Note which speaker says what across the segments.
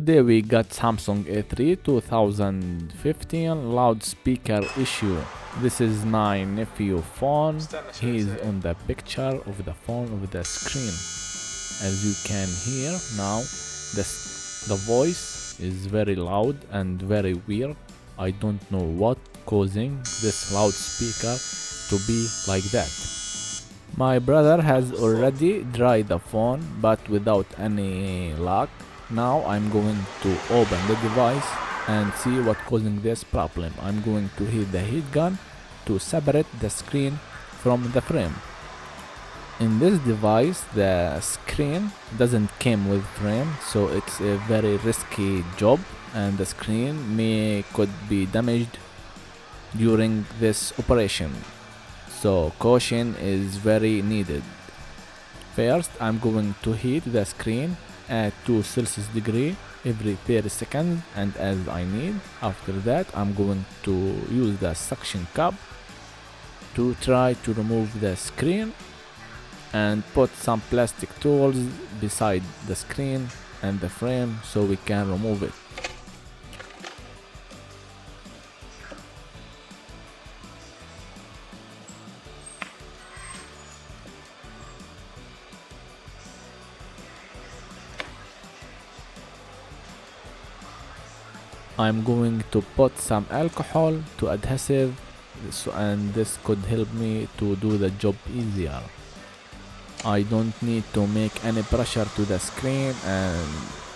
Speaker 1: Today we got Samsung A3 2015 loudspeaker issue. This is my nephew phone. He is on the picture of the phone of the screen. As you can hear now, the voice is very loud and very weird. I don't know what causing this loudspeaker to be like that. My brother has already tried the phone but without any luck. Now I'm going to open the device and see what causing this problem. I'm going to hit the heat gun to separate the screen from the frame. In this device the screen doesn't come with frame, so it's a very risky job and the screen could be damaged during this operation. So caution is very needed. First I'm going to heat the screen at 2 Celsius degree every 30 seconds and as I need. After that I'm going to use the suction cup to try to remove the screen and put some plastic tools beside the screen and the frame so we can remove it. I'm going to put some alcohol to adhesive and this could help me to do the job easier. I don't need to make any pressure to the screen and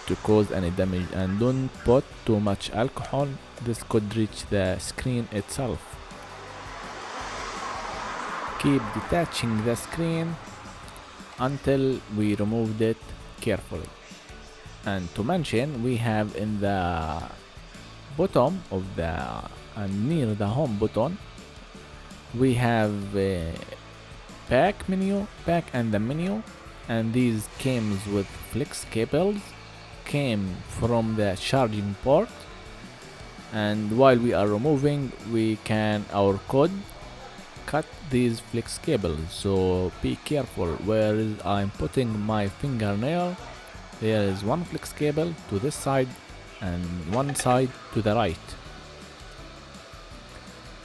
Speaker 1: to cause any damage, and don't put too much alcohol, this could reach the screen itself. Keep detaching the screen until we removed it carefully. And to mention, we have in the bottom of the near the home button we have a pack and the menu, and these came with flex cables, came from the charging port, and while we are removing our could cut these flex cables, so be careful. Where I'm putting my fingernail, there is one flex cable to this side and one side to the right.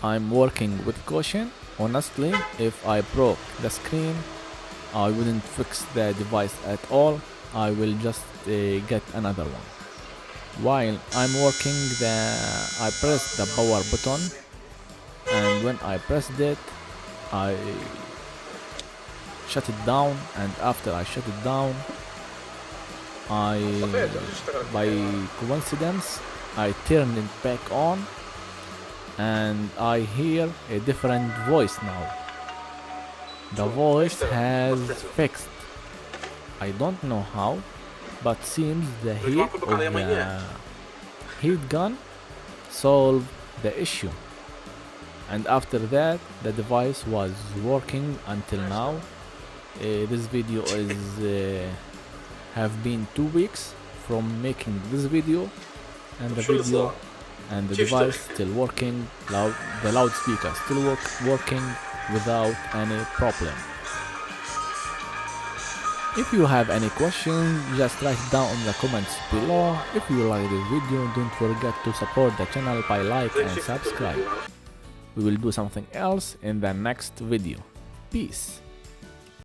Speaker 1: I'm working with caution. Honestly, if I broke the screen, I wouldn't fix the device at all. I will just get another one. While I'm working, I pressed the power button, and when I pressed it, I shut it down, and after I shut it down, by coincidence I turned it back on and I hear a different voice now. The voice has fixed. I don't know how, but seems the heat of the heat gun solved the issue. And after that the device was working until now. This video is have been 2 weeks from making this video, and the device still working, the loudspeaker still working without any problem. If you have any questions, just write down in the comments below. If you like this video, don't forget to support the channel by like and subscribe. We will do something else in the next video. Peace.